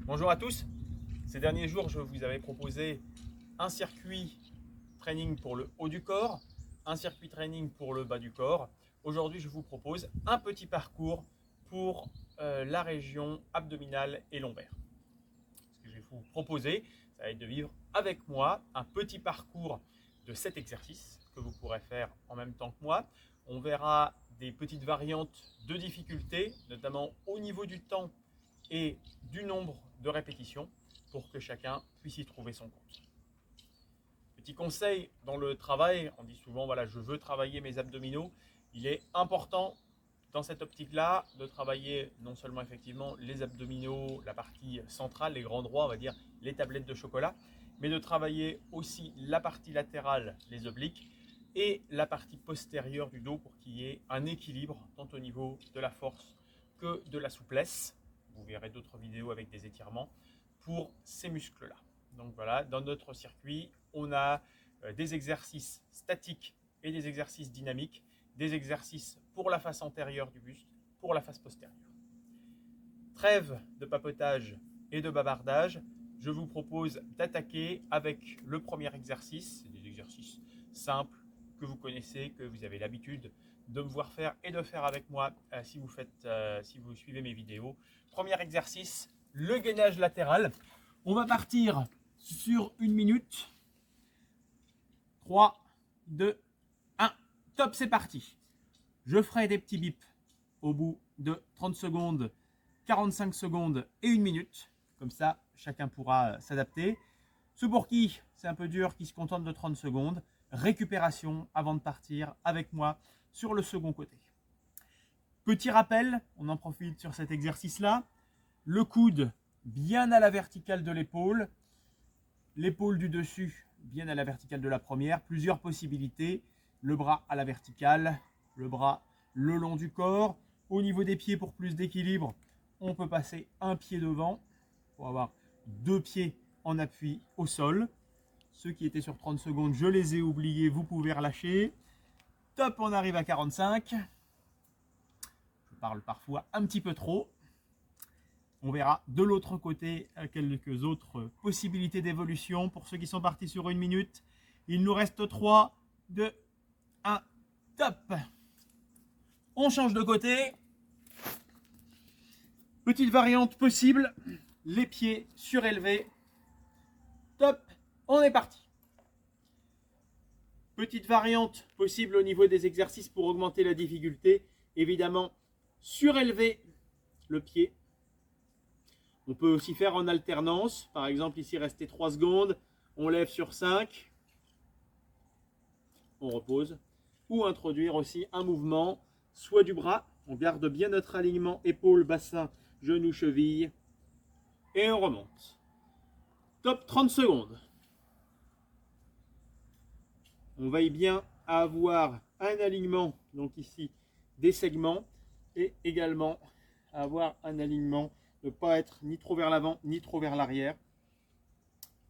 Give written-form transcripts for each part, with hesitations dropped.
Bonjour à tous. Ces derniers jours, je vous avais proposé un circuit training pour le haut du corps, un circuit training pour le bas du corps. Aujourd'hui, je vous propose un petit parcours pour la région abdominale et lombaire. Ce que je vais vous proposer, ça va être de vivre avec moi un petit parcours de 7 exercices que vous pourrez faire en même temps que moi. On verra des petites variantes de difficulté, notamment au niveau du temps et du nombre de répétitions pour que chacun puisse y trouver son compte. Petit conseil dans le travail, on dit souvent voilà, je veux travailler mes abdominaux. Il est important dans cette optique-là de travailler non seulement effectivement les abdominaux, la partie centrale, les grands droits, on va dire les tablettes de chocolat, mais de travailler aussi la partie latérale, les obliques, et la partie postérieure du dos pour qu'il y ait un équilibre tant au niveau de la force que de la souplesse. Vous verrez d'autres vidéos avec des étirements pour ces muscles-là. Donc voilà, dans notre circuit, on a des exercices statiques et des exercices dynamiques, des exercices pour la face antérieure du buste, pour la face postérieure. Trêve de papotage et de bavardage, je vous propose d'attaquer avec le premier exercice. C'est des exercices simples que vous connaissez, que vous avez l'habitude de me voir faire et de faire avec moi si vous suivez mes vidéos. Premier exercice, le gainage latéral. On va partir sur 1 minute. 3, 2, 1. Top, c'est parti. Je ferai des petits bips au bout de 30 secondes, 45 secondes et 1 minute. Comme ça, chacun pourra s'adapter. Ceux pour qui c'est un peu dur, qui se contentent de 30 secondes, récupération avant de partir avec moi sur le second côté. Petit rappel, on en profite sur cet exercice-là. Le coude bien à la verticale de l'épaule, l'épaule du dessus bien à la verticale de la première. Plusieurs possibilités. Le bras à la verticale, le bras le long du corps. Au niveau des pieds, pour plus d'équilibre, on peut passer un pied devant pour avoir 2 pieds en appui au sol. Ceux qui étaient sur 30 secondes, je les ai oubliés, vous pouvez relâcher. Top, on arrive à 45. Je parle parfois un petit peu trop. On verra de l'autre côté quelques autres possibilités d'évolution. Pour ceux qui sont partis sur 1 minute, il nous reste 3, 2, 1, top. On change de côté. Petite variante possible, les pieds surélevés. Top, on est parti. Petite variante possible au niveau des exercices pour augmenter la difficulté. Évidemment, surélever le pied. On peut aussi faire en alternance. Par exemple, ici, rester 3 secondes. On lève sur 5. On repose. Ou introduire aussi un mouvement, soit du bras. On garde bien notre alignement épaule, bassin, genou, cheville. Et on remonte. Top, 30 secondes. On veille bien à avoir un alignement, donc ici, des segments. Et également avoir un alignement, ne pas être ni trop vers l'avant, ni trop vers l'arrière.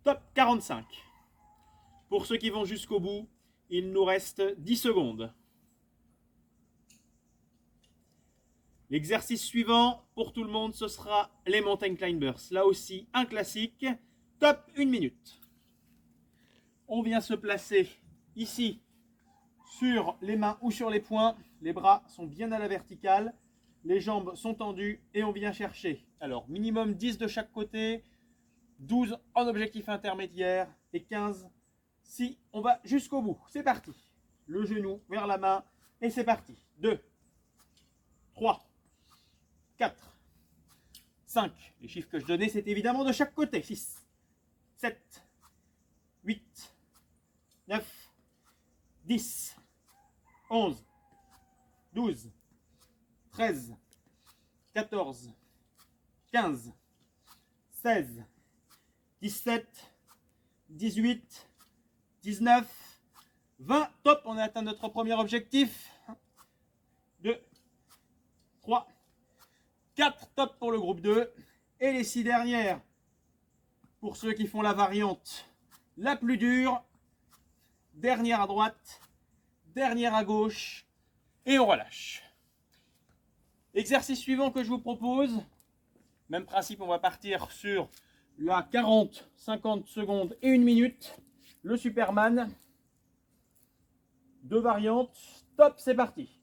Top, 45. Pour ceux qui vont jusqu'au bout, il nous reste 10 secondes. L'exercice suivant, pour tout le monde, ce sera les mountain climbers. Là aussi, un classique. Top, 1 minute. On vient se placer ici, sur les mains ou sur les poings. Les bras sont bien à la verticale. Les jambes sont tendues et on vient chercher. Alors, minimum 10 de chaque côté, 12 en objectif intermédiaire et 15 si on va jusqu'au bout. C'est parti. Le genou vers la main et c'est parti. 2, 3, 4, 5. Les chiffres que je donnais, c'est évidemment de chaque côté. 6, 7, 8, 9, 10, 11, 12, 13, 14, 15, 16, 17, 18, 19, 20. Top, on a atteint notre premier objectif. 1, 2, 3, 4. Top pour le groupe 2. Et les 6 dernières, pour ceux qui font la variante la plus dure. Dernière à droite, dernière à gauche. Et on relâche. Exercice suivant que je vous propose, Même principe, on va partir sur la 40, 50 secondes et 1 minute. Le Superman. 2 variantes. Top, c'est parti.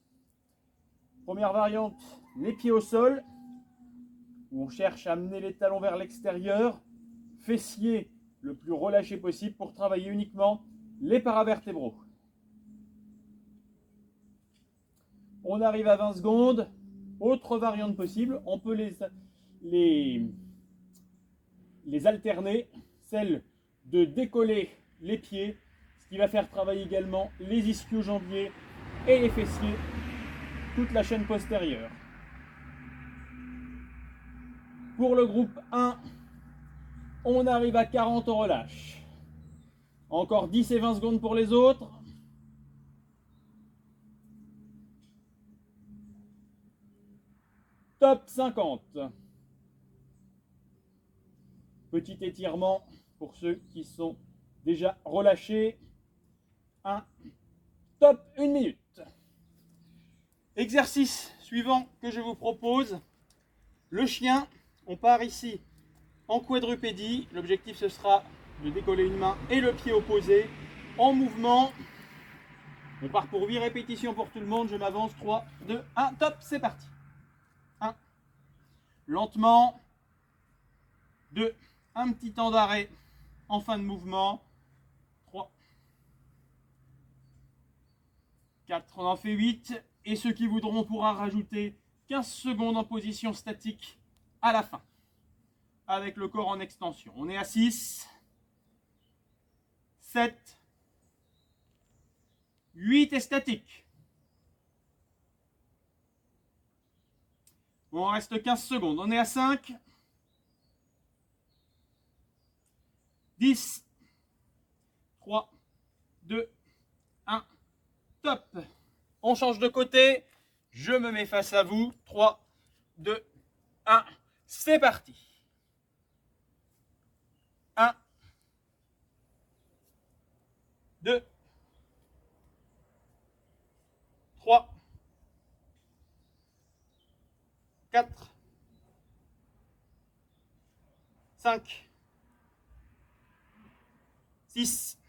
Première variante, les pieds au sol, où on cherche à amener les talons vers l'extérieur, fessiers le plus relâché possible pour travailler uniquement les paravertébraux. On arrive à 20 secondes. Autre variante possible, on peut les alterner, celle de décoller les pieds, ce qui va faire travailler également les ischio-jambiers et les fessiers, toute la chaîne postérieure. Pour le groupe 1, on arrive à 40, on relâche. Encore 10 et 20 secondes pour les autres. Top 50. Petit étirement pour ceux qui sont déjà relâchés. Top 1 minute. Exercice suivant que je vous propose. Le chien, on part ici en quadrupédie. L'objectif ce sera de décoller une main et le pied opposé en mouvement. On part pour 8 répétitions pour tout le monde. Je m'avance. 3, 2, 1. Top, c'est parti. 1. Lentement. 2. Un petit temps d'arrêt en fin de mouvement. 3. 4. On en fait 8. Et ceux qui voudront pourra rajouter 15 secondes en position statique à la fin. Avec le corps en extension. On est à 6. 7. 8 et statique. On reste 15 secondes. On est à 5. 10. 3. 2. 1. Top. On change de côté. Je me mets face à vous. 3, 2, 1. C'est parti. 1. 2. 3. 4. 5. 6.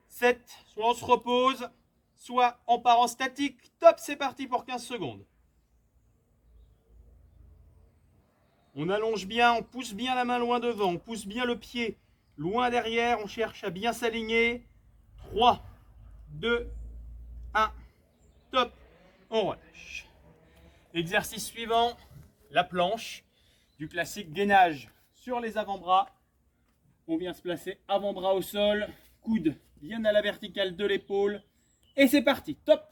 7. Soit on se repose, soit on part en statique. Top, c'est parti pour 15 secondes. On allonge bien, on pousse bien la main loin devant, on pousse bien le pied loin derrière, on cherche à bien s'aligner. 3, 2, 1, top, on relâche. Exercice suivant, la planche du classique gainage sur les avant-bras. On vient se placer avant-bras au sol, coude bien à la verticale de l'épaule. Et c'est parti, top.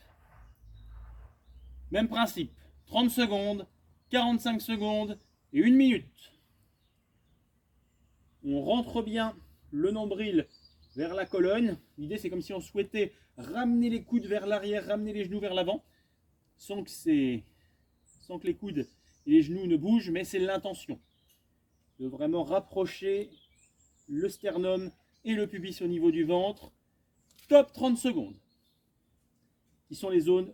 Même principe, 30 secondes, 45 secondes et 1 minute. On rentre bien le nombril vers la colonne. L'idée, c'est comme si on souhaitait ramener les coudes vers l'arrière, ramener les genoux vers l'avant, sans que les coudes et les genoux ne bougent, mais c'est l'intention de vraiment rapprocher le sternum et le pubis au niveau du ventre. Top 30 secondes, qui sont les zones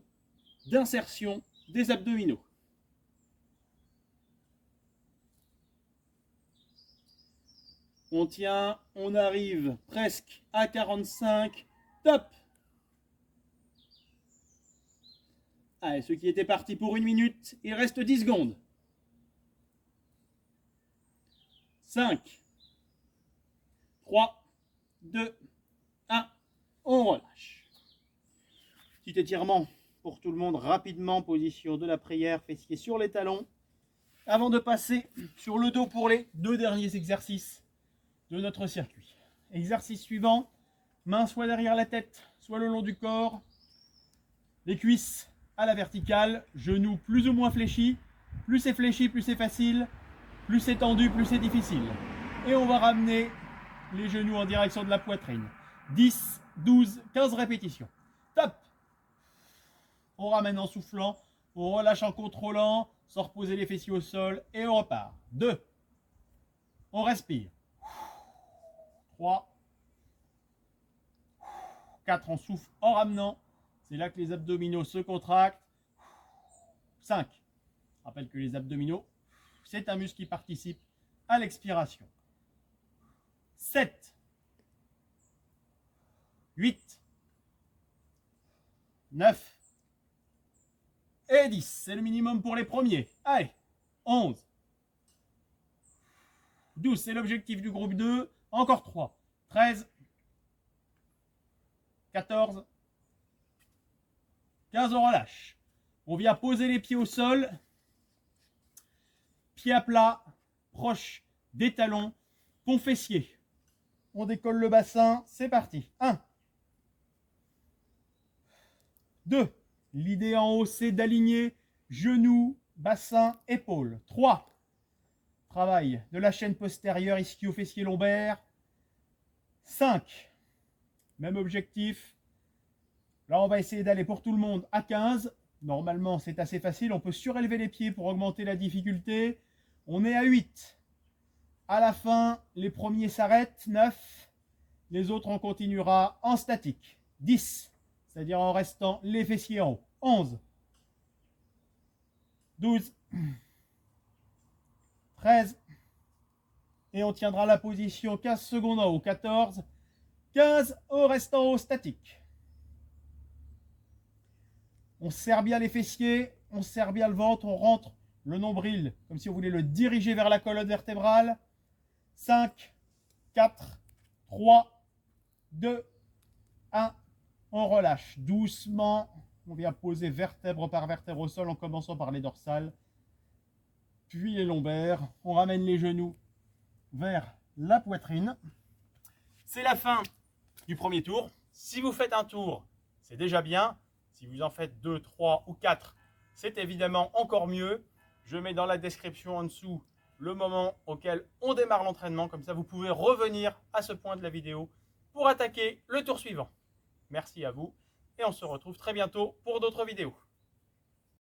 d'insertion des abdominaux. On tient, on arrive presque à 45. Top. Allez, ceux qui étaient partis pour 1 minute, il reste 10 secondes. 5, 3, 2, 1. On relâche. Petit étirement pour tout le monde rapidement. Position de la prière, fessiers sur les talons. Avant de passer sur le dos pour les 2 derniers exercices de notre circuit. Exercice suivant, main soit derrière la tête, soit le long du corps, les cuisses à la verticale, genoux plus ou moins fléchis. Plus c'est fléchi, plus c'est facile, plus c'est tendu, plus c'est difficile. Et on va ramener les genoux en direction de la poitrine. 10, 12, 15 répétitions. Top. On ramène en soufflant, on relâche en contrôlant, sans reposer les fessiers au sol, et on repart. 2. On respire. 3, 4, on souffle en ramenant. C'est là que les abdominaux se contractent. 5. rappelle que les abdominaux, c'est un muscle qui participe à l'expiration. 7, 8, 9 et 10. C'est le minimum pour les premiers. Allez, 11, 12, c'est l'objectif du groupe 2. Encore 3, 13, 14, 15, on relâche. On vient poser les pieds au sol. Pieds à plat, proche des talons, pont fessier. On décolle le bassin, c'est parti. 1, 2, l'idée en haut, c'est d'aligner genoux, bassin, épaules. 3, travail de la chaîne postérieure, ischio-fessier lombaire. 5, même objectif. Là, on va essayer d'aller pour tout le monde à 15. Normalement, c'est assez facile. On peut surélever les pieds pour augmenter la difficulté. On est à 8. À la fin, les premiers s'arrêtent. 9. Les autres, on continuera en statique. 10. C'est-à-dire en restant les fessiers en haut. 11. 12. 13. Et on tiendra la position 15 secondes en haut. 14. 15. On reste en haut statique. On serre bien les fessiers, on serre bien le ventre, on rentre le nombril comme si on voulait le diriger vers la colonne vertébrale. 5, 4, 3, 2, 1. On relâche doucement. On vient poser vertèbre par vertèbre au sol en commençant par les dorsales, puis les lombaires. On ramène les genoux vers la poitrine. C'est la fin du premier tour. Si vous faites un tour, c'est déjà bien. Si vous en faites 2, 3 ou 4, c'est évidemment encore mieux. Je mets dans la description en dessous le moment auquel on démarre l'entraînement. Comme ça, vous pouvez revenir à ce point de la vidéo pour attaquer le tour suivant. Merci à vous et on se retrouve très bientôt pour d'autres vidéos.